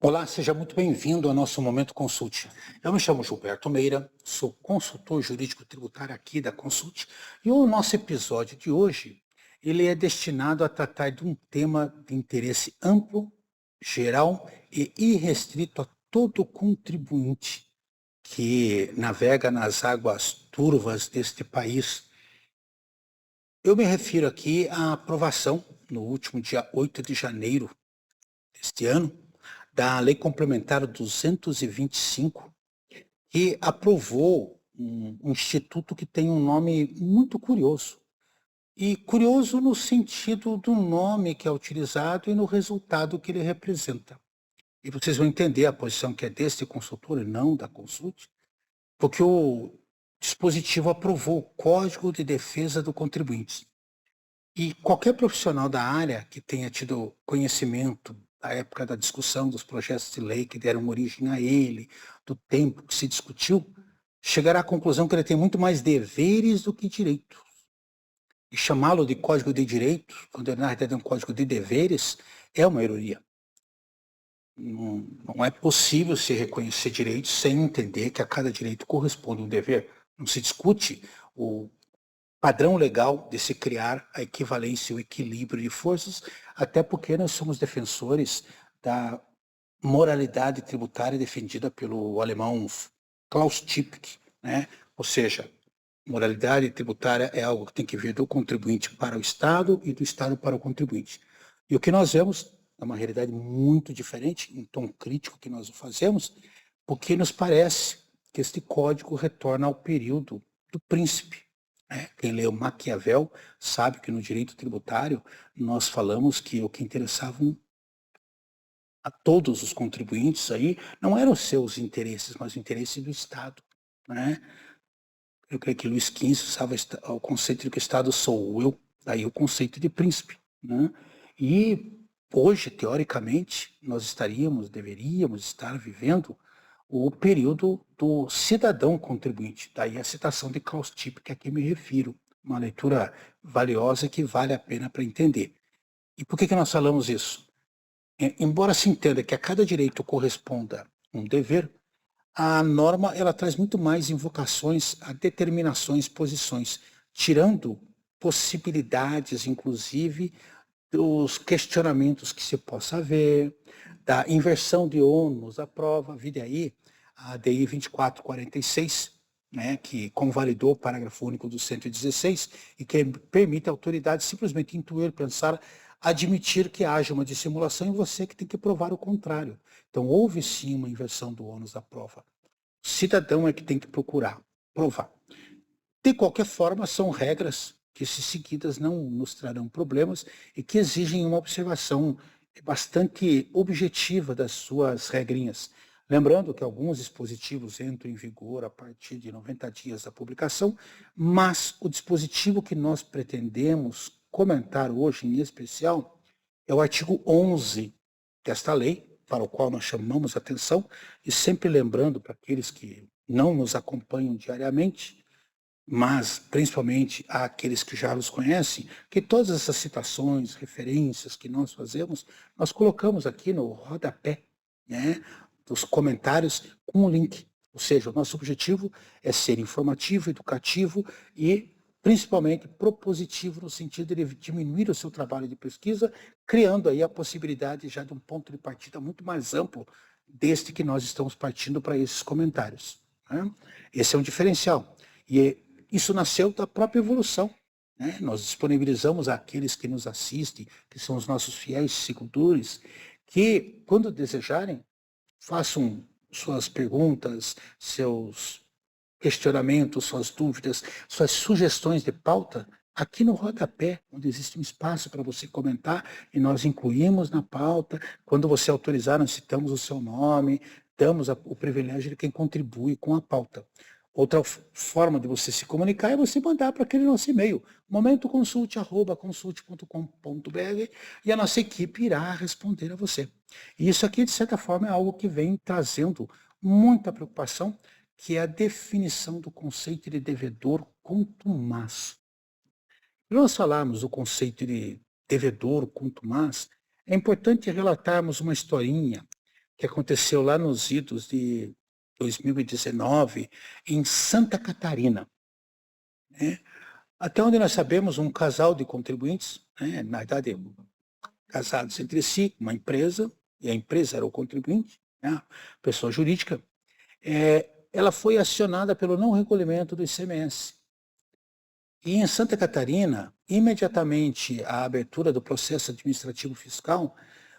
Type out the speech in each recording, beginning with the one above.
Olá, seja muito bem-vindo ao nosso Momento Consult. Eu me chamo Gilberto Meira, sou consultor jurídico tributário aqui da Consult e o nosso episódio de hoje, ele é destinado a tratar de um tema de interesse amplo, geral e irrestrito a todo contribuinte que navega nas águas turvas deste país. Eu me refiro aqui à aprovação, no último dia 8 de janeiro deste ano, da Lei Complementar 225, que aprovou um instituto que tem um nome muito curioso. E curioso no sentido do nome que é utilizado e no resultado que ele representa. E vocês vão entender a posição que é deste consultor e não da Consult, porque o dispositivo aprovou o Código de Defesa do Contribuinte. E qualquer profissional da área que tenha tido conhecimento da época da discussão dos projetos de lei que deram origem a ele, do tempo que se discutiu, chegará à conclusão que ele tem muito mais deveres do que direitos. E chamá-lo de código de direitos, quando na realidade é um código de deveres, é uma ironia. Não é possível se reconhecer direitos sem entender que a cada direito corresponde um dever. Não se discute o padrão legal de se criar a equivalência e o equilíbrio de forças, até porque nós somos defensores da moralidade tributária defendida pelo alemão Klaus Tieck, né? Ou seja, moralidade tributária é algo que tem que vir do contribuinte para o Estado e do Estado para o contribuinte. E o que nós vemos é uma realidade muito diferente, em tom crítico que nós o fazemos, porque nos parece que este código retorna ao período do príncipe. Quem leu Maquiavel sabe que no direito tributário nós falamos que o que interessava a todos os contribuintes aí não eram os seus interesses, mas o interesse do Estado, né? Eu creio que Luís XV usava o conceito de que o Estado sou eu, daí o conceito de príncipe, né? E hoje, teoricamente, nós deveríamos estar vivendo o período do cidadão contribuinte, daí a citação de Klaus Tieck, que aqui me refiro, uma leitura valiosa que vale a pena para entender. E por que nós falamos isso? Embora se entenda que a cada direito corresponda um dever, a norma ela traz muito mais invocações a determinações, posições, tirando possibilidades, inclusive, dos questionamentos que se possa haver, da inversão de ônus à prova, vide aí a DI 2446, né, que convalidou o parágrafo único do 116 e que permite à autoridade simplesmente intuir, pensar, admitir que haja uma dissimulação e você que tem que provar o contrário. Então houve sim uma inversão do ônus da prova. O cidadão é que tem que procurar provar. De qualquer forma, são regras que, se seguidas, não nos trarão problemas e que exigem uma observação bastante objetiva das suas regrinhas. Lembrando que alguns dispositivos entram em vigor a partir de 90 dias da publicação, mas o dispositivo que nós pretendemos comentar hoje, em especial, é o artigo 11 desta lei, para o qual nós chamamos a atenção, e sempre lembrando para aqueles que não nos acompanham diariamente, mas principalmente àqueles que já nos conhecem, que todas essas citações, referências que nós fazemos, nós colocamos aqui no rodapé, né, dos comentários com o link. Ou seja, o nosso objetivo é ser informativo, educativo e principalmente propositivo no sentido de diminuir o seu trabalho de pesquisa, criando aí a possibilidade já de um ponto de partida muito mais amplo deste que nós estamos partindo para esses comentários, né? Esse é um diferencial. E isso nasceu da própria evolução, né? Nós disponibilizamos àqueles que nos assistem, que são os nossos fiéis seguidores, que, quando desejarem, façam suas perguntas, seus questionamentos, suas dúvidas, suas sugestões de pauta, aqui no rodapé, onde existe um espaço para você comentar, e nós incluímos na pauta. Quando você autorizar, nós citamos o seu nome, damos o privilégio de quem contribui com a pauta. Outra forma de você se comunicar é você mandar para aquele nosso e-mail, momentoconsult@consult.com.br, e a nossa equipe irá responder a você. E isso aqui, de certa forma, é algo que vem trazendo muita preocupação, que é a definição do conceito de devedor contumaz. Para nós falarmos do conceito de devedor contumaz, é importante relatarmos uma historinha que aconteceu lá nos idos de 2019, em Santa Catarina, né? Até onde nós sabemos, um casal de contribuintes, né, na verdade, casados entre si, uma empresa, e a empresa era o contribuinte, né, pessoa jurídica, ela foi acionada pelo não recolhimento do ICMS. E em Santa Catarina, imediatamente à abertura do processo administrativo fiscal,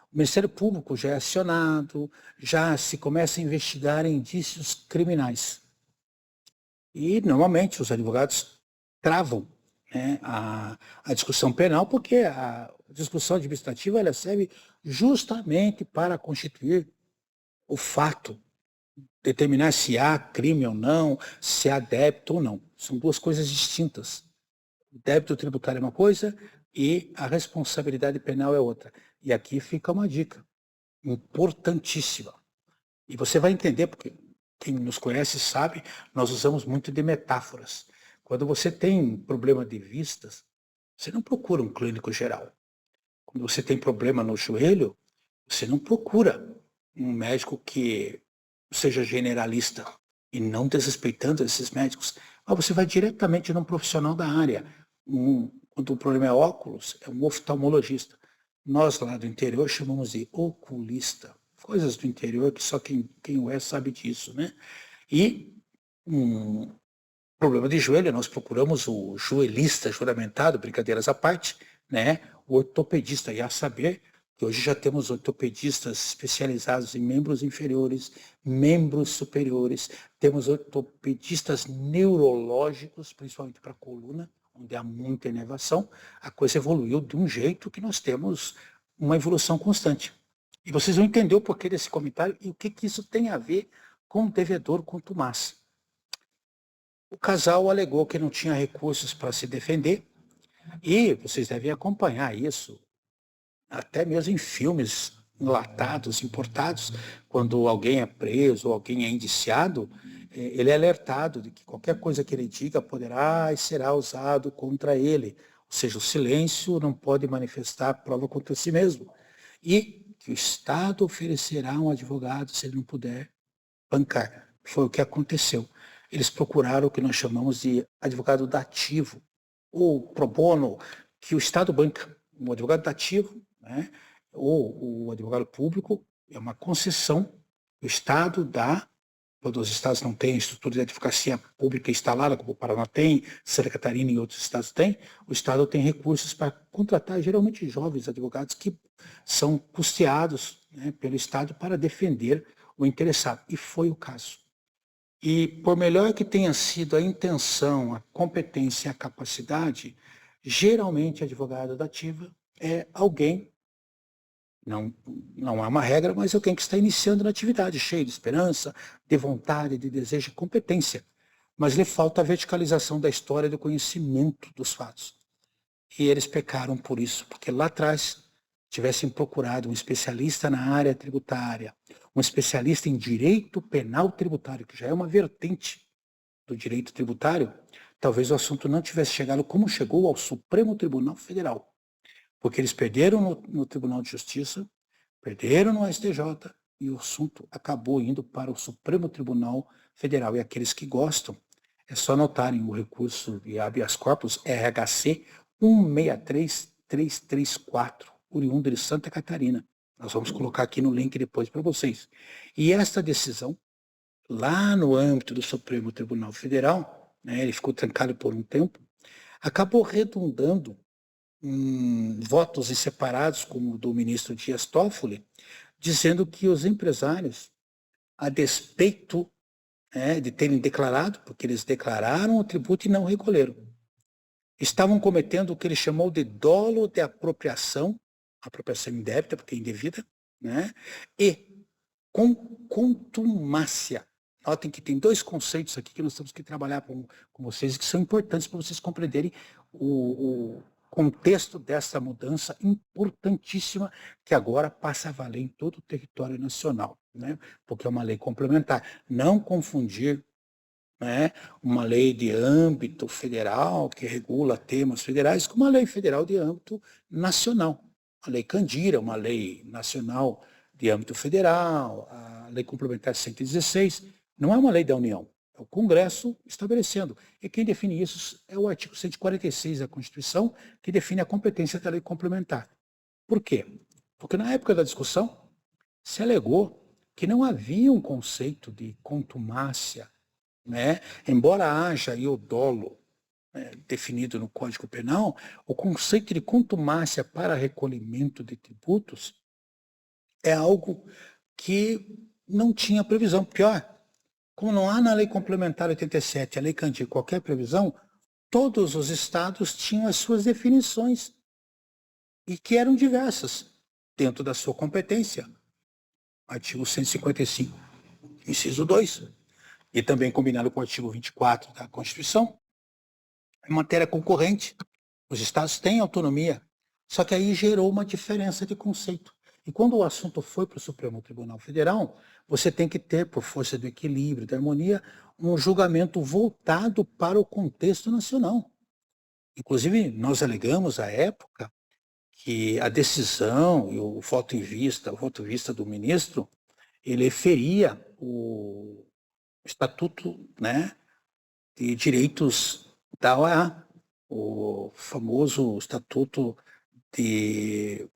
o Ministério Público já é acionado, já se começa a investigar indícios criminais. E, normalmente, os advogados travam, né, a discussão penal, porque a discussão administrativa ela serve justamente para constituir o fato, determinar se há crime ou não, se há débito ou não. São duas coisas distintas. O débito tributário é uma coisa e a responsabilidade penal é outra. E aqui fica uma dica importantíssima. E você vai entender, porque quem nos conhece sabe, nós usamos muito de metáforas. Quando você tem problema de vistas, você não procura um clínico geral. Quando você tem problema no joelho, você não procura um médico que seja generalista e não desrespeitando esses médicos. Mas você vai diretamente num profissional da área. Quando o problema é óculos, é um oftalmologista. Nós lá do interior chamamos de oculista. Coisas do interior que só quem o é sabe disso, né? E um problema de joelho, nós procuramos o joelhista juramentado, brincadeiras à parte, né? O ortopedista, e a saber que hoje já temos ortopedistas especializados em membros inferiores, membros superiores, temos ortopedistas neurológicos, principalmente para a coluna, onde há muita inervação. A coisa evoluiu de um jeito que nós temos uma evolução constante. E vocês vão entender o porquê desse comentário e o que isso tem a ver com o devedor contumaz. O casal alegou que não tinha recursos para se defender e vocês devem acompanhar isso, até mesmo em filmes enlatados, importados, quando alguém é preso ou alguém é indiciado, ele é alertado de que qualquer coisa que ele diga poderá e será usado contra ele. Ou seja, o silêncio não pode manifestar prova contra si mesmo. E que o Estado oferecerá um advogado se ele não puder bancar. Foi o que aconteceu. Eles procuraram o que nós chamamos de advogado dativo, ou pro bono, que o Estado banca. Um advogado dativo, né, ou o advogado público, é uma concessão que o Estado dá. Quando os estados não têm estrutura de advocacia pública instalada, como o Paraná tem, Santa Catarina e outros estados têm, o Estado tem recursos para contratar, geralmente jovens advogados que são custeados, né, pelo Estado para defender o interessado. E foi o caso. E por melhor que tenha sido a intenção, a competência e a capacidade, geralmente advogado dativo é alguém, não é uma regra, mas alguém que está iniciando na atividade, cheio de esperança, de vontade, de desejo e competência. Mas lhe falta a verticalização da história e do conhecimento dos fatos. E eles pecaram por isso, porque lá atrás tivessem procurado um especialista na área tributária, um especialista em direito penal tributário, que já é uma vertente do direito tributário, talvez o assunto não tivesse chegado como chegou ao Supremo Tribunal Federal. Porque eles perderam no Tribunal de Justiça, perderam no STJ, e o assunto acabou indo para o Supremo Tribunal Federal. E aqueles que gostam, é só anotarem o recurso de habeas corpus RHC 163334, oriundo de Santa Catarina. Nós vamos colocar aqui no link depois para vocês. E esta decisão, lá no âmbito do Supremo Tribunal Federal, né, ele ficou trancado por um tempo, acabou redundando votos separados, como o do ministro Dias Toffoli, dizendo que os empresários, a despeito, de terem declarado, porque eles declararam o tributo e não recolheram, estavam cometendo o que ele chamou de dolo de apropriação indébita, porque é indevida, né? E com contumácia. Notem que tem dois conceitos aqui que nós temos que trabalhar com vocês, que são importantes para vocês compreenderem o contexto dessa mudança importantíssima que agora passa a valer em todo o território nacional, né? Porque é uma lei complementar. Não confundir, né, uma lei de âmbito federal que regula temas federais com uma lei federal de âmbito nacional. A lei Candira, uma lei nacional de âmbito federal, a Lei Complementar 116, não é uma lei da União, é o Congresso estabelecendo. E quem define isso é o artigo 146 da Constituição, que define a competência da lei complementar. Por quê? Porque na época da discussão se alegou que não havia um conceito de contumácia, né? Embora haja aí o dolo definido no Código Penal, o conceito de contumácia para recolhimento de tributos é algo que não tinha previsão. Pior, como não há na Lei Complementar 87, a Lei Candir, qualquer previsão, todos os estados tinham as suas definições e que eram diversas dentro da sua competência. Artigo 155, inciso 2, e também combinado com o artigo 24 da Constituição, em matéria concorrente, os estados têm autonomia, só que aí gerou uma diferença de conceito. E quando o assunto foi para o Supremo Tribunal Federal, você tem que ter, por força do equilíbrio, da harmonia, um julgamento voltado para o contexto nacional. Inclusive, nós alegamos à época que a decisão e o voto em vista, o voto em vista do ministro, ele feria o Estatuto, né, de Direitos da OEA, o famoso Estatuto de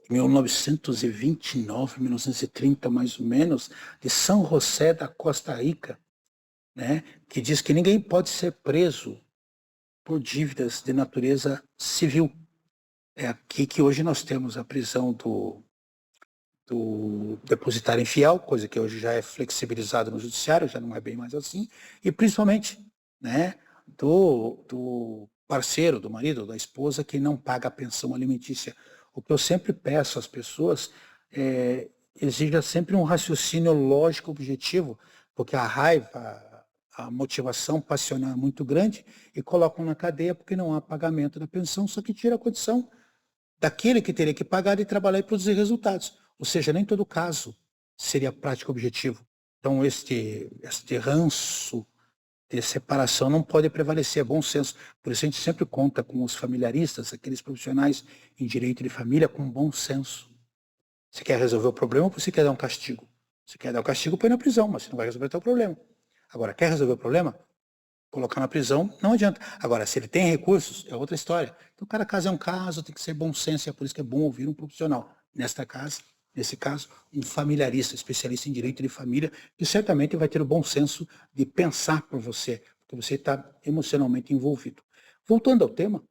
1929, 1930, mais ou menos, de São José da Costa Rica, né, que diz que ninguém pode ser preso por dívidas de natureza civil. É aqui que hoje nós temos a prisão do depositário infiel, coisa que hoje já é flexibilizada no judiciário, já não é bem mais assim, e principalmente, né, do parceiro, do marido, da esposa que não paga a pensão alimentícia. O que eu sempre peço às pessoas exija sempre um raciocínio lógico objetivo, porque a raiva, a motivação passional é muito grande e colocam na cadeia porque não há pagamento da pensão, só que tira a condição daquele que teria que pagar e trabalhar e produzir resultados. Ou seja, nem todo caso seria prático objetivo. Então, este ranço de separação não pode prevalecer, é bom senso. Por isso a gente sempre conta com os familiaristas, aqueles profissionais em direito de família, com bom senso. Você quer resolver o problema ou você quer dar um castigo? Se quer dar o castigo, põe na prisão, mas você não vai resolver o teu problema. Agora, quer resolver o problema? Colocar na prisão, não adianta. Agora, se ele tem recursos, é outra história. Então, cada caso é um caso, tem que ser bom senso, e é por isso que é bom ouvir um profissional. Nesse caso, um familiarista, especialista em direito de família, que certamente vai ter o bom senso de pensar por você, porque você está emocionalmente envolvido. Voltando ao tema,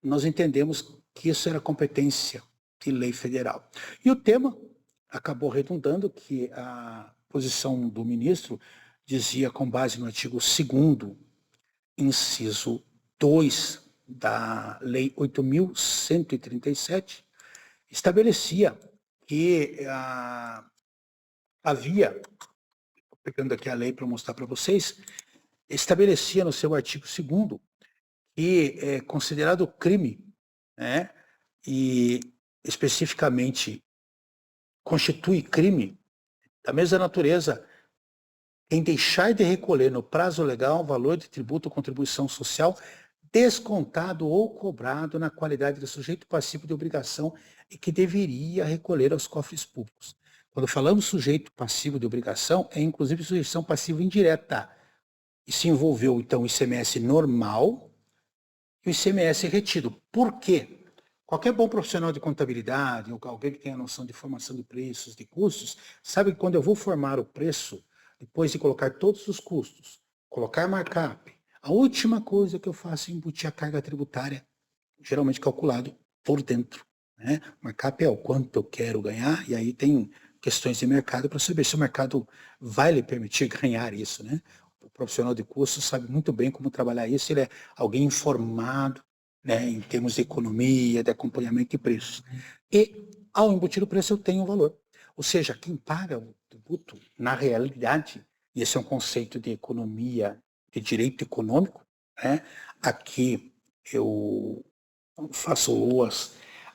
nós entendemos que isso era competência de lei federal. E o tema acabou redundando que a posição do ministro dizia, com base no artigo 2º, inciso 2 da Lei 8.137, estabelecia que havia, pegando aqui a lei para mostrar para vocês, estabelecia no seu artigo 2º que é considerado crime, né, e especificamente constitui crime da mesma natureza em deixar de recolher no prazo legal o valor de tributo ou contribuição social descontado ou cobrado na qualidade de sujeito passivo de obrigação e que deveria recolher aos cofres públicos. Quando falamos sujeito passivo de obrigação, é inclusive sujeição passiva indireta. E se envolveu, então, o ICMS normal e o ICMS retido. Por quê? Qualquer bom profissional de contabilidade, ou alguém que tenha noção de formação de preços, de custos, sabe que quando eu vou formar o preço, depois de colocar todos os custos, colocar markup, a última coisa que eu faço é embutir a carga tributária, geralmente calculado por dentro, né? Markup é o quanto eu quero ganhar, e aí tem questões de mercado para saber se o mercado vai lhe permitir ganhar isso, né? O profissional de custos sabe muito bem como trabalhar isso, ele é alguém informado, né, em termos de economia, de acompanhamento de preços. E, ao embutir o preço, eu tenho um valor. Ou seja, quem paga o tributo, na realidade, e esse é um conceito de economia, de direito econômico, né, aqui eu faço loas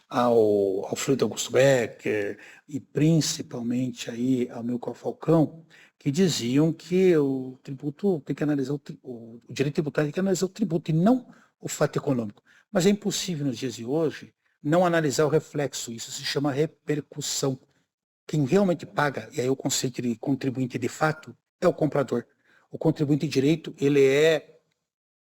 ao Alfredo Augusto Becker e principalmente aí ao Milton Falcão, que diziam que o tributo tem que analisar o direito tributário tem que analisar o tributo e não o fato econômico. Mas é impossível nos dias de hoje não analisar o reflexo. Isso se chama repercussão. Quem realmente paga, e aí o conceito de contribuinte de fato, é o comprador. O contribuinte de direito, ele é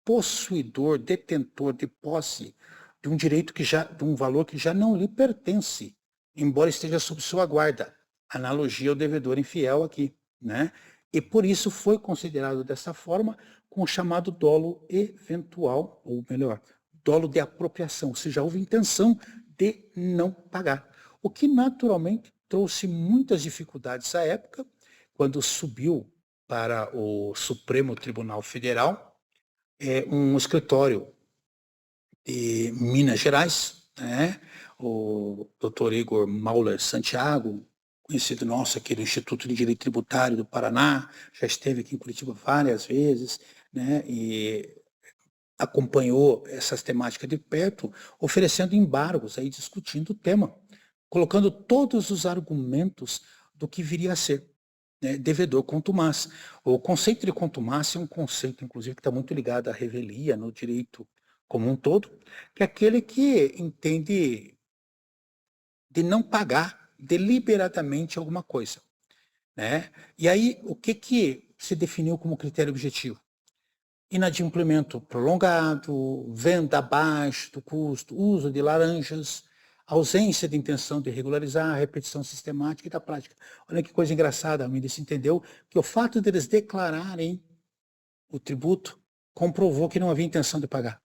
possuidor, detentor de posse de um direito de um valor que já não lhe pertence, embora esteja sob sua guarda. Analogia ao devedor infiel aqui, né? E por isso foi considerado dessa forma com o chamado dolo eventual, ou melhor, dolo de apropriação, ou seja, houve intenção de não pagar. O que naturalmente trouxe muitas dificuldades à época, quando subiu para o Supremo Tribunal Federal um escritório de Minas Gerais, né? O Dr. Igor Mauler Santiago, conhecido nosso aqui do Instituto de Direito Tributário do Paraná, já esteve aqui em Curitiba várias vezes, né? E acompanhou essas temáticas de perto, oferecendo embargos, aí discutindo o tema, colocando todos os argumentos do que viria a ser, né, devedor contumaz. O conceito de contumaz é um conceito, inclusive, que está muito ligado à revelia no direito como um todo, que é aquele que entende de não pagar deliberadamente alguma coisa, né? E aí, o que se definiu como critério objetivo? Inadimplemento prolongado, venda abaixo do custo, uso de laranjas, ausência de intenção de regularizar, repetição sistemática e da prática. Olha que coisa engraçada, a Mídia se entendeu que o fato deles declararem o tributo comprovou que não havia intenção de pagar.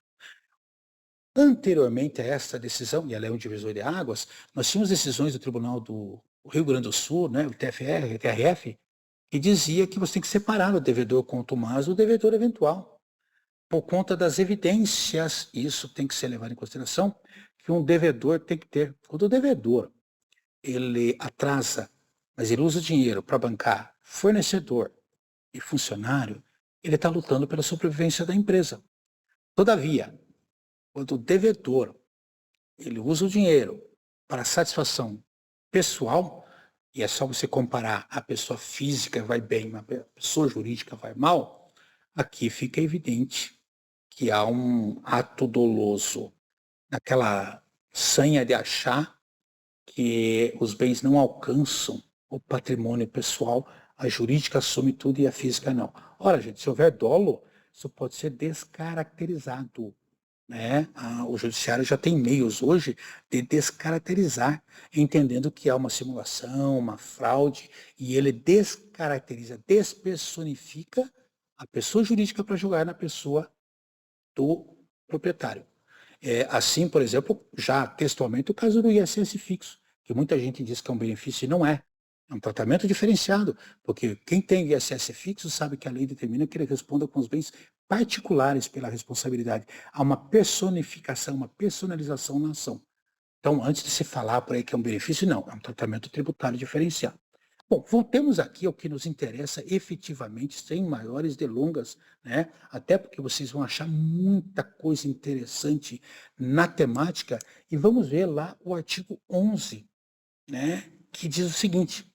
Anteriormente a essa decisão, e ela é um divisor de águas, nós tínhamos decisões do Tribunal do Rio Grande do Sul, né, o TRF, que dizia que você tem que separar o devedor contumaz do devedor eventual. Por conta das evidências, isso tem que ser levado em consideração, que um devedor tem que ter. Quando o devedor ele atrasa, mas ele usa o dinheiro para bancar fornecedor e funcionário, ele está lutando pela sobrevivência da empresa. Todavia, quando o devedor ele usa o dinheiro para satisfação pessoal, e é só você comparar a pessoa física vai bem, a pessoa jurídica vai mal, aqui fica evidente que há um ato doloso naquela sanha de achar que os bens não alcançam o patrimônio pessoal, a jurídica assume tudo e a física não. Ora, gente, se houver dolo, isso pode ser descaracterizado, né? O judiciário já tem meios hoje de descaracterizar, entendendo que há uma simulação, uma fraude, e ele descaracteriza, despersonifica a pessoa jurídica para julgar na pessoa do proprietário. Assim, por exemplo, já textualmente o caso do ISS fixo, que muita gente diz que é um benefício e não é. É um tratamento diferenciado, porque quem tem ISS fixo sabe que a lei determina que ele responda com os bens particulares pela responsabilidade. Há uma personificação, uma personalização na ação. Então, antes de se falar por aí que é um benefício, não, é um tratamento tributário diferenciado. Bom, voltemos aqui ao que nos interessa efetivamente, sem maiores delongas, né? Até porque vocês vão achar muita coisa interessante na temática, e vamos ver lá o artigo 11, né? Que diz o seguinte: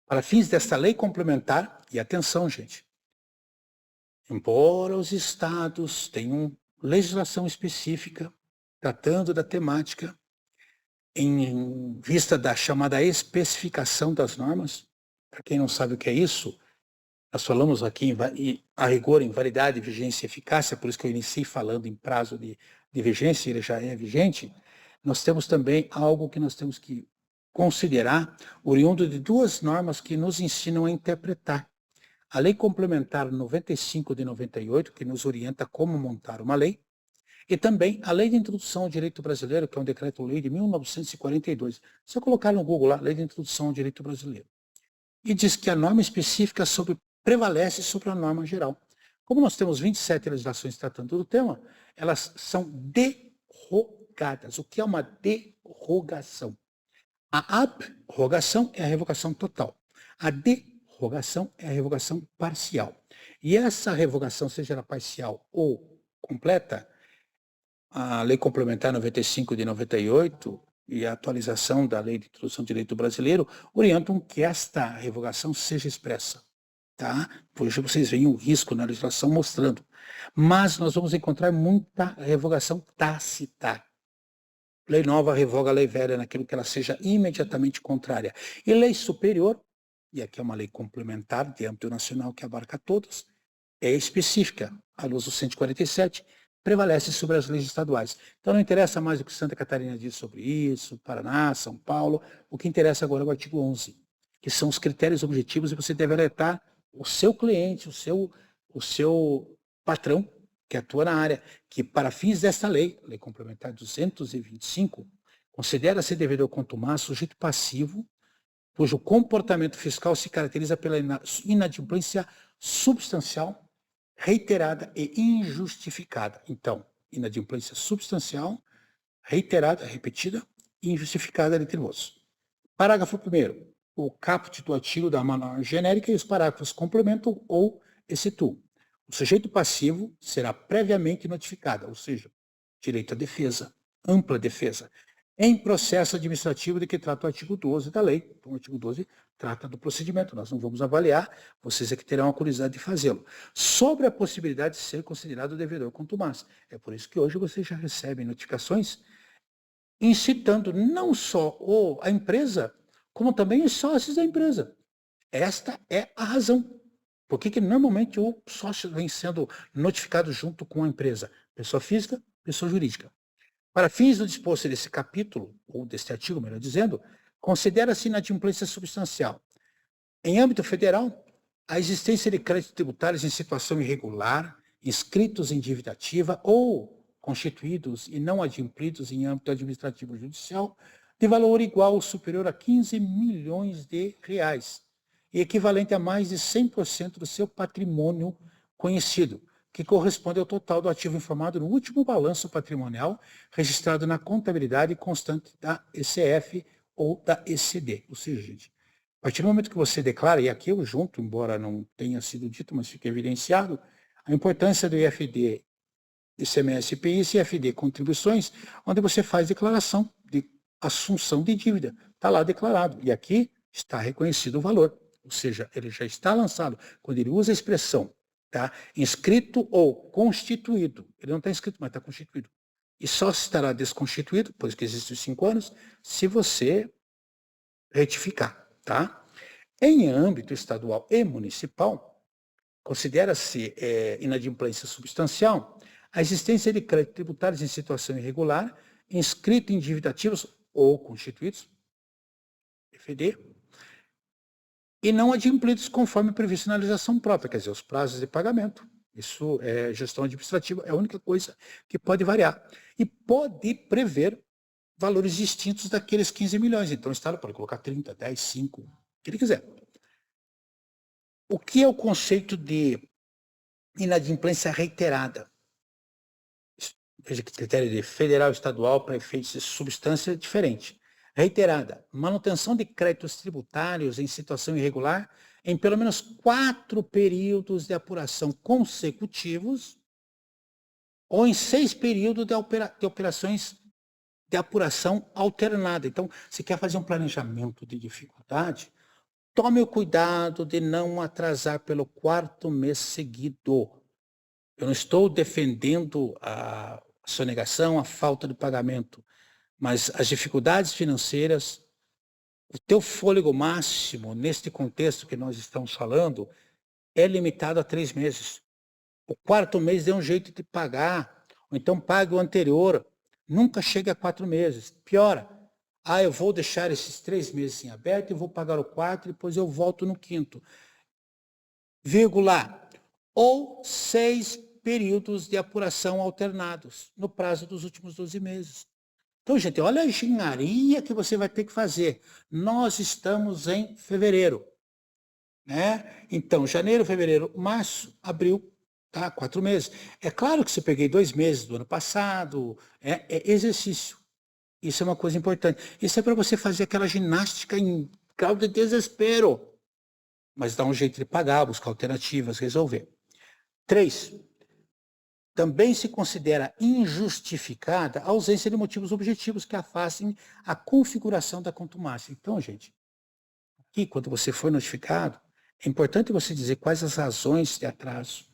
para fins desta lei complementar, e atenção, gente, embora os estados tenham legislação específica tratando da temática, em vista da chamada especificação das normas, para quem não sabe o que é isso, nós falamos aqui a rigor em validade, vigência e eficácia, por isso que eu iniciei falando em prazo de vigência, ele já é vigente. Nós temos também algo que nós temos que considerar, oriundo de duas normas que nos ensinam a interpretar. A Lei Complementar 95 de 98, que nos orienta como montar uma lei, e também a Lei de Introdução ao Direito Brasileiro, que é um decreto-lei de 1942. Se eu colocar no Google lá, Lei de Introdução ao Direito Brasileiro, e diz que a norma específica prevalece sobre a norma geral. Como nós temos 27 legislações tratando do tema, elas são derrogadas. O que é uma derrogação? A abrogação é a revogação total. A derrogação é a revogação parcial. E essa revogação, seja ela parcial ou completa, a Lei Complementar 95 de 98 e a atualização da Lei de Introdução ao Direito Brasileiro orientam que esta revogação seja expressa. Tá? Hoje vocês veem o risco na legislação mostrando. Mas nós vamos encontrar muita revogação tácita. Lei nova revoga a lei velha naquilo que ela seja imediatamente contrária. E lei superior, e aqui é uma lei complementar de âmbito nacional que abarca todos, é específica, à luz do 147, prevalece sobre as leis estaduais. Então não interessa mais o que Santa Catarina diz sobre isso, Paraná, São Paulo, o que interessa agora é o artigo 11, que são os critérios objetivos e você deve alertar o seu cliente, o seu patrão, que atua na área, que para fins desta lei, lei complementar 225, considera-se devedor contumaz sujeito passivo, cujo comportamento fiscal se caracteriza pela inadimplência substancial, reiterada e injustificada. Então, inadimplência substancial, reiterada, repetida e injustificada, literalmente. Parágrafo 1º. O caput do artigo da norma genérica e os parágrafos complementam ou excetuam. O sujeito passivo será previamente notificado, ou seja, direito à defesa, ampla defesa, em processo administrativo de que trata o artigo 12 da lei. Então, o artigo 12 trata do procedimento, nós não vamos avaliar, vocês é que terão a curiosidade de fazê-lo. Sobre a possibilidade de ser considerado devedor contumaz. É por isso que hoje vocês já recebem notificações incitando não só a empresa, como também os sócios da empresa. Esta é a razão. Por que normalmente o sócio vem sendo notificado junto com a empresa? Pessoa física, pessoa jurídica. Para fins do disposto desse capítulo, ou deste artigo, melhor dizendo, considera-se inadimplência substancial. Em âmbito federal, a existência de créditos tributários em situação irregular, inscritos em dívida ativa ou constituídos e não adimplidos em âmbito administrativo ou judicial, de valor igual ou superior a 15 milhões de reais, e equivalente a mais de 100% do seu patrimônio conhecido, que corresponde ao total do ativo informado no último balanço patrimonial registrado na contabilidade constante da ECF ou da ECD. Ou seja, gente, a partir do momento que você declara, e aqui eu junto, embora não tenha sido dito, mas fica evidenciado, a importância do IFD, ICMS, IPI, CFD, contribuições, onde você faz declaração de assunção de dívida. Está lá declarado. E aqui está reconhecido o valor. Ou seja, ele já está lançado. Quando ele usa a expressão, tá, inscrito ou constituído, ele não está inscrito, mas está constituído. E só estará desconstituído, pois que existem os 5 anos, se você retificar. Tá? Em âmbito estadual e municipal, considera-se inadimplência substancial a existência de créditos tributários em situação irregular, inscrito em dívida ativos ou constituídos, FD, e não adimplidos conforme previsto na legislação própria, quer dizer, os prazos de pagamento. Isso é gestão administrativa, é a única coisa que pode variar. E pode prever valores distintos daqueles 15 milhões. Então, o Estado pode colocar 30, 10, 5, o que ele quiser. O que é o conceito de inadimplência reiterada? Veja que critério de federal e estadual para efeitos de substância é diferente. Reiterada, manutenção de créditos tributários em situação irregular em pelo menos 4 períodos de apuração consecutivos ou em 6 períodos de operações de apuração alternada. Então, se quer fazer um planejamento de dificuldade, tome o cuidado de não atrasar pelo 4º mês seguido. Eu não estou defendendo a sonegação, a falta de pagamento, mas as dificuldades financeiras, o teu fôlego máximo, neste contexto que nós estamos falando, é limitado a 3 meses. O 4º mês dê um jeito de pagar, ou então pague o anterior. Nunca chega a 4 meses. Piora. Eu vou deixar esses 3 meses em aberto e vou pagar o 4º, depois eu volto no 5º. Vírgula. Ou 6 períodos de apuração alternados, no prazo dos últimos 12 meses. Então, gente, olha a engenharia que você vai ter que fazer. Nós estamos em fevereiro, né? Então, janeiro, fevereiro, março, abril, tá? 4 meses. É claro que se eu peguei 2 meses do ano passado, é exercício. Isso é uma coisa importante. Isso é para você fazer aquela ginástica em grau de desespero. Mas dá um jeito de pagar, buscar alternativas, resolver. 3. Também se considera injustificada a ausência de motivos objetivos que afastem a configuração da contumácia. Então, gente, aqui, quando você for notificado, é importante você dizer quais as razões de atraso.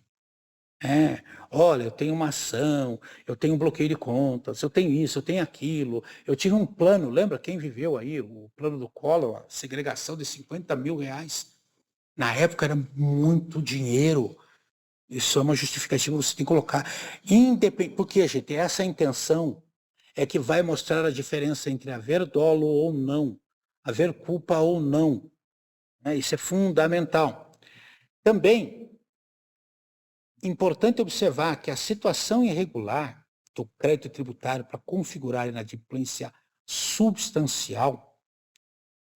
É, olha, eu tenho uma ação, eu tenho um bloqueio de contas, eu tenho isso, eu tenho aquilo. Eu tive um plano, lembra quem viveu aí, o plano do Collor, a segregação de R$ 50.000. Na época era muito dinheiro. Isso é uma justificativa que você tem que colocar. Porque, gente, essa intenção é que vai mostrar a diferença entre haver dolo ou não, haver culpa ou não, né? Isso é fundamental. Também, importante observar que a situação irregular do crédito tributário para configurar inadimplência substancial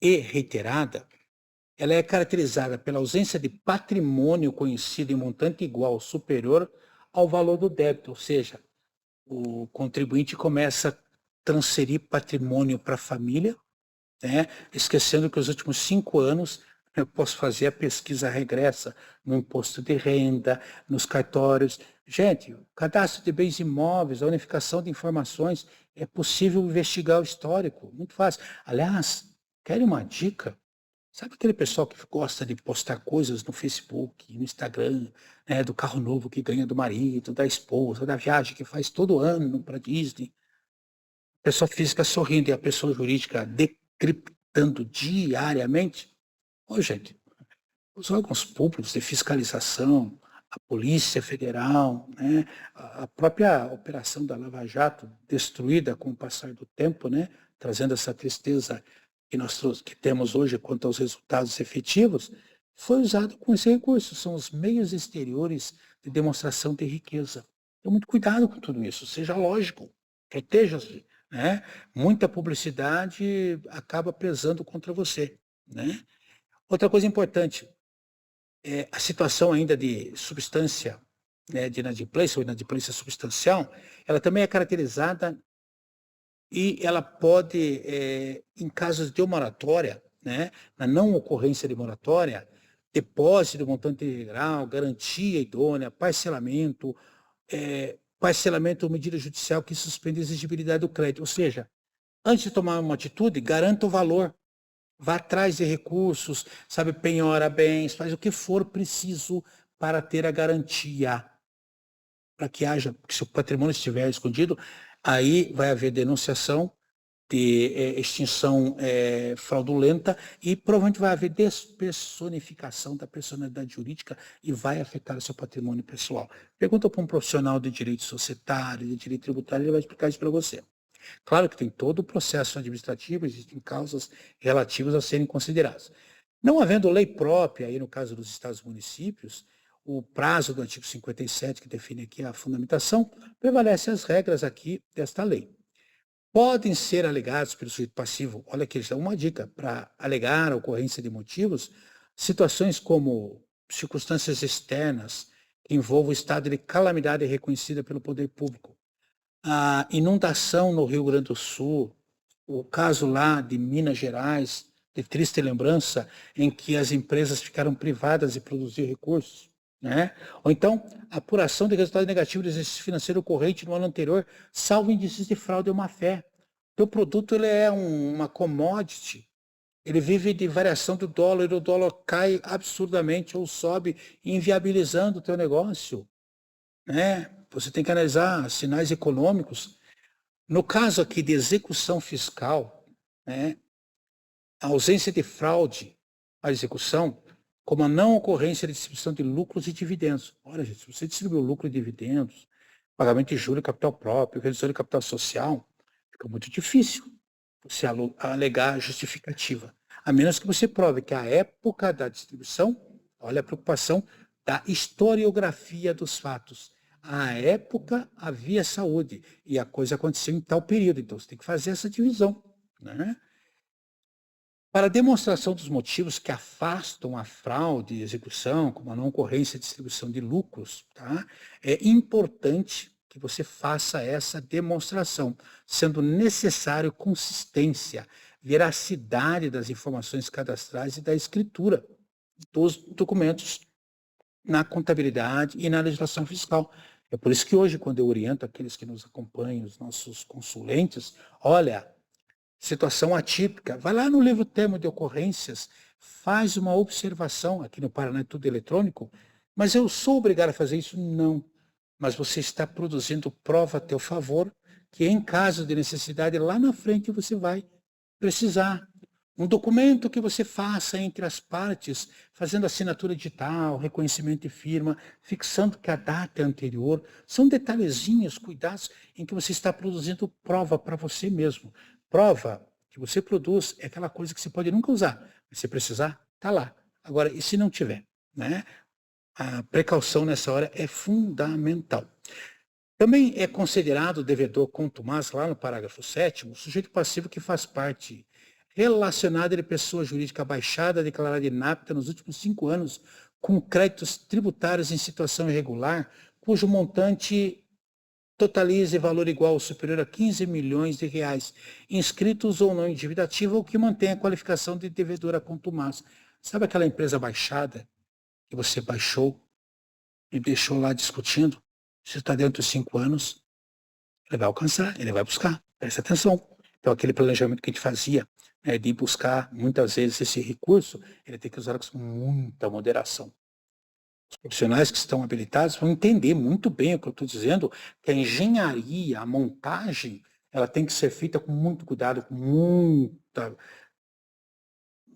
e reiterada, ela é caracterizada pela ausência de patrimônio conhecido em montante igual ou superior ao valor do débito, ou seja, o contribuinte começa a transferir patrimônio para a família, né? Esquecendo que os últimos 5 anos eu posso fazer a pesquisa regressa no imposto de renda, nos cartórios. Gente, o cadastro de bens imóveis, a unificação de informações, é possível investigar o histórico, muito fácil. Aliás, querem uma dica? Sabe aquele pessoal que gosta de postar coisas no Facebook, no Instagram, né, do carro novo que ganha do marido, da esposa, da viagem que faz todo ano para Disney? Pessoa física sorrindo e a pessoa jurídica decriptando diariamente. Ô, gente, os órgãos públicos de fiscalização, a Polícia Federal, né, a própria operação da Lava Jato, destruída com o passar do tempo, né, trazendo essa tristeza que temos hoje quanto aos resultados efetivos, foi usado com esse recurso. São os meios exteriores de demonstração de riqueza. Então, muito cuidado com tudo isso. Seja lógico, proteja-se, né? Muita publicidade acaba pesando contra você, né? Outra coisa importante, a situação ainda de substância, né, de inadimplência ou inadimplência substancial, ela também é caracterizada e ela pode, em casos de moratória, né, na não ocorrência de moratória, depósito do montante integral, garantia idônea, parcelamento ou medida judicial que suspende a exigibilidade do crédito. Ou seja, antes de tomar uma atitude, garanta o valor. Vá atrás de recursos, sabe, penhora bens, faz o que for preciso para ter a garantia, para que haja, porque se o patrimônio estiver escondido, aí vai haver denunciação de extinção fraudulenta e provavelmente vai haver despersonificação da personalidade jurídica e vai afetar o seu patrimônio pessoal. Pergunta para um profissional de direito societário, de direito tributário, ele vai explicar isso para você. Claro que tem todo o processo administrativo, existem causas relativas a serem consideradas. Não havendo lei própria, aí no caso dos estados e municípios, o prazo do artigo 57, que define aqui a fundamentação, prevalece as regras aqui desta lei. Podem ser alegados pelo sujeito passivo, olha aqui, eles dão uma dica, para alegar a ocorrência de motivos, situações como circunstâncias externas que envolvam o estado de calamidade reconhecida pelo poder público. A inundação no Rio Grande do Sul, o caso lá de Minas Gerais, de triste lembrança, em que as empresas ficaram privadas de produzir recursos, né? Ou então, apuração de resultado negativo do exercício financeiro ocorrente no ano anterior, salvo indícios de fraude ou má-fé. Teu produto ele é uma commodity, ele vive de variação do dólar, e o dólar cai absurdamente ou sobe, inviabilizando o teu negócio, né? Você tem que analisar sinais econômicos. No caso aqui de execução fiscal, né, a ausência de fraude à execução, como a não ocorrência de distribuição de lucros e dividendos. Olha, gente, se você distribuiu lucro e dividendos, pagamento de juros e capital próprio, redução de capital social, fica muito difícil você alegar justificativa. A menos que você prove que a época da distribuição, olha a preocupação da historiografia dos fatos. À época havia saúde e a coisa aconteceu em tal período, então você tem que fazer essa divisão, né? Para demonstração dos motivos que afastam a fraude e execução, como a não ocorrência e distribuição de lucros, tá? É importante que você faça essa demonstração, sendo necessário consistência, veracidade das informações cadastrais e da escritura dos documentos na contabilidade e na legislação fiscal. É por isso que hoje, quando eu oriento aqueles que nos acompanham, os nossos consulentes, olha, situação atípica, vai lá no livro termo de ocorrências, faz uma observação, aqui no Paraná é tudo eletrônico, mas eu sou obrigado a fazer isso? Não. mas você está produzindo prova a teu favor, que em caso de necessidade, lá na frente você vai precisar. Um documento que você faça entre as partes, fazendo assinatura digital, reconhecimento de firma, fixando que a data é anterior, são detalhezinhos, cuidados em que você está produzindo prova para você mesmo. Prova que você produz é aquela coisa que você pode nunca usar, mas se precisar, está lá. Agora, e se não tiver, né? A precaução nessa hora é fundamental. Também é considerado devedor contumaz, lá no parágrafo 7º, o sujeito passivo que faz parte relacionada de pessoa jurídica baixada, declarada inapta nos últimos 5 anos, com créditos tributários em situação irregular, cujo montante totalize valor igual ou superior a 15 milhões de reais, inscritos ou não em dívida ativa, ou que mantenha a qualificação de devedora contumaz. Sabe aquela empresa baixada que você baixou e deixou lá discutindo? Se está dentro dos 5 anos, ele vai alcançar, ele vai buscar. Presta atenção. Então, aquele planejamento que a gente fazia, né, de buscar, muitas vezes, esse recurso, ele tem que usar com muita moderação. Os profissionais que estão habilitados vão entender muito bem o que eu estou dizendo, que a engenharia, a montagem, ela tem que ser feita com muito cuidado, com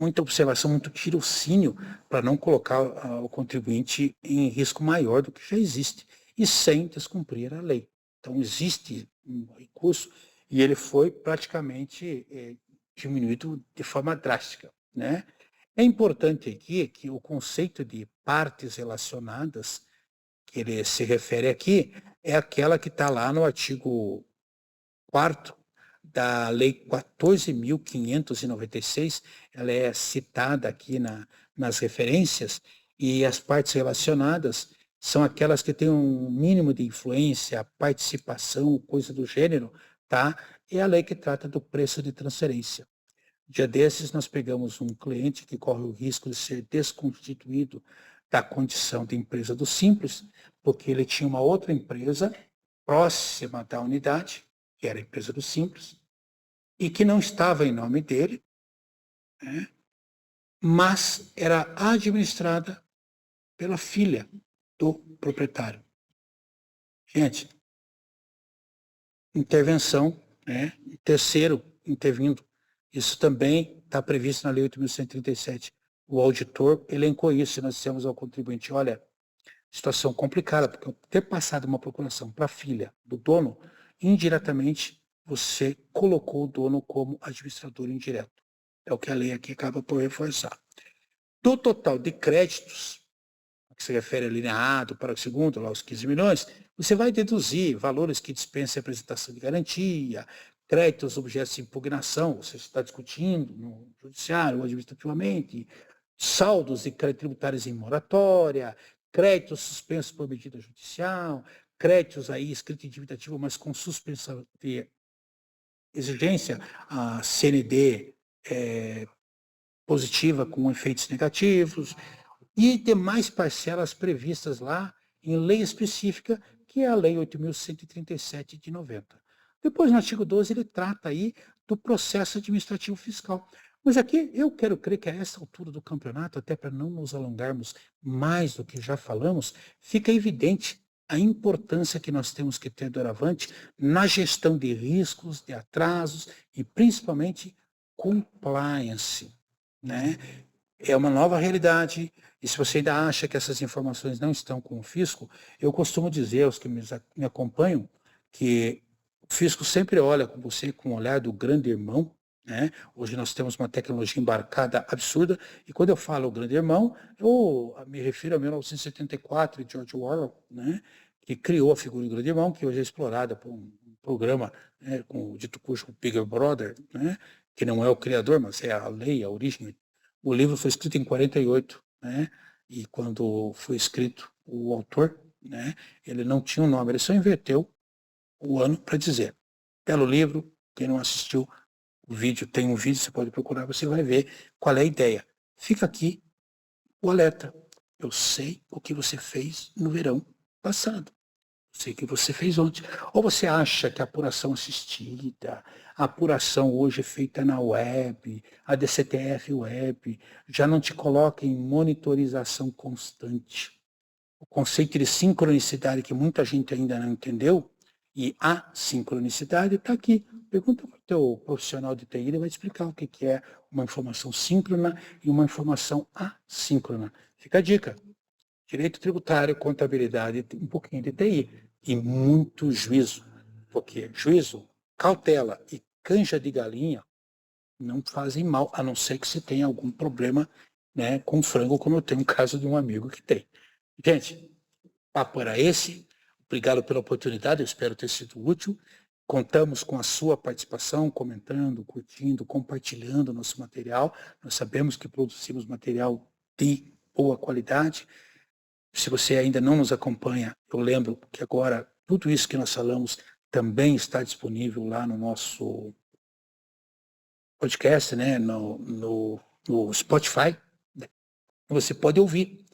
muita observação, muito tirocínio, para não colocar o contribuinte em risco maior do que já existe, e sem descumprir a lei. Então, existe um recurso e ele foi praticamente diminuído de forma drástica, né? É importante aqui que o conceito de partes relacionadas, que ele se refere aqui, é aquela que está lá no artigo 4º da Lei 14.596, ela é citada aqui nas referências, e as partes relacionadas são aquelas que têm um mínimo de influência, participação, coisa do gênero, tá? É a lei que trata do preço de transferência. Dia desses, nós pegamos um cliente que corre o risco de ser desconstituído da condição de empresa do Simples, porque ele tinha uma outra empresa próxima da unidade, que era a empresa do Simples, e que não estava em nome dele, né, mas era administrada pela filha do proprietário. Gente, intervenção, né, terceiro intervindo. Isso também está previsto na Lei 8.137. O auditor elencou isso e nós dissemos ao contribuinte, olha, situação complicada, porque ter passado uma procuração para a filha do dono, indiretamente você colocou o dono como administrador indireto. É o que a lei aqui acaba por reforçar. Do total de créditos, que se refere ali lineado para o segundo, lá os 15 milhões, você vai deduzir valores que dispensam a apresentação de garantia, créditos objetos de impugnação, você está discutindo no judiciário ou administrativamente, saldos de créditos tributários em moratória, créditos suspensos por medida judicial, créditos aí escrito em dívida ativa, mas com suspensão de exigência, a CND positiva com efeitos negativos, e demais parcelas previstas lá em lei específica, que é a Lei 8.137 de 90. Depois, no artigo 12, ele trata aí do processo administrativo fiscal. Mas aqui eu quero crer que a essa altura do campeonato, até para não nos alongarmos mais do que já falamos, fica evidente a importância que nós temos que ter doravante na gestão de riscos, de atrasos e principalmente compliance, né? É uma nova realidade, e se você ainda acha que essas informações não estão com o fisco, eu costumo dizer aos que me acompanham que o fisco sempre olha com você com o olhar do grande irmão, né? Hoje nós temos uma tecnologia embarcada absurda, e quando eu falo grande irmão, eu me refiro a 1974, de George Orwell, né? Que criou a figura do grande irmão, que hoje é explorada por um programa, né, com o dito cujo Big Brother, né? Que não é o criador, mas é a lei, a origem. O livro foi escrito em 48, né? E quando foi escrito, o autor, né, ele não tinha um nome, ele só inverteu o ano para dizer. Belo livro, quem não assistiu o vídeo, tem um vídeo, você pode procurar, você vai ver qual é a ideia. Fica aqui o alerta. Eu sei o que você fez no verão passado. Sei que você fez ontem. Ou você acha que a apuração assistida, a apuração hoje feita na web, a DCTF web, já não te coloca em monitorização constante? o conceito de sincronicidade que muita gente ainda não entendeu, e a sincronicidade está aqui. Pergunta para o teu profissional de TI, ele vai te explicar o que é uma informação síncrona e uma informação assíncrona. Fica a dica. Direito tributário, contabilidade, um pouquinho de TI e muito juízo. Porque juízo, cautela e canja de galinha não fazem mal, a não ser que você tenha algum problema, né, com frango, como eu tenho um caso de um amigo que tem. Gente, papo era esse. Obrigado pela oportunidade, eu espero ter sido útil. Contamos com a sua participação, comentando, curtindo, compartilhando o nosso material. Nós sabemos que produzimos material de boa qualidade. Se você ainda não nos acompanha, eu lembro que agora tudo isso que nós falamos também está disponível lá no nosso podcast, né, no Spotify. Você pode ouvir.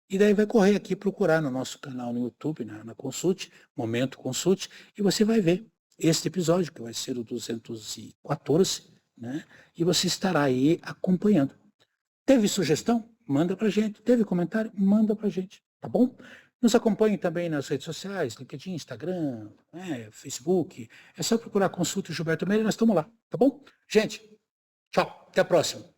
E daí vai correr aqui procurar no nosso canal no YouTube, na Consulte, Momento Consulte, e você vai ver este episódio, que vai ser o 214, né? E você estará aí acompanhando. Teve sugestão? Manda pra gente. Teve comentário? Manda pra gente, tá bom? Nos acompanhe também nas redes sociais, LinkedIn, Instagram, né, Facebook. É só procurar Consulte Gilberto Meira e nós estamos lá, tá bom? Gente, tchau, até a próxima.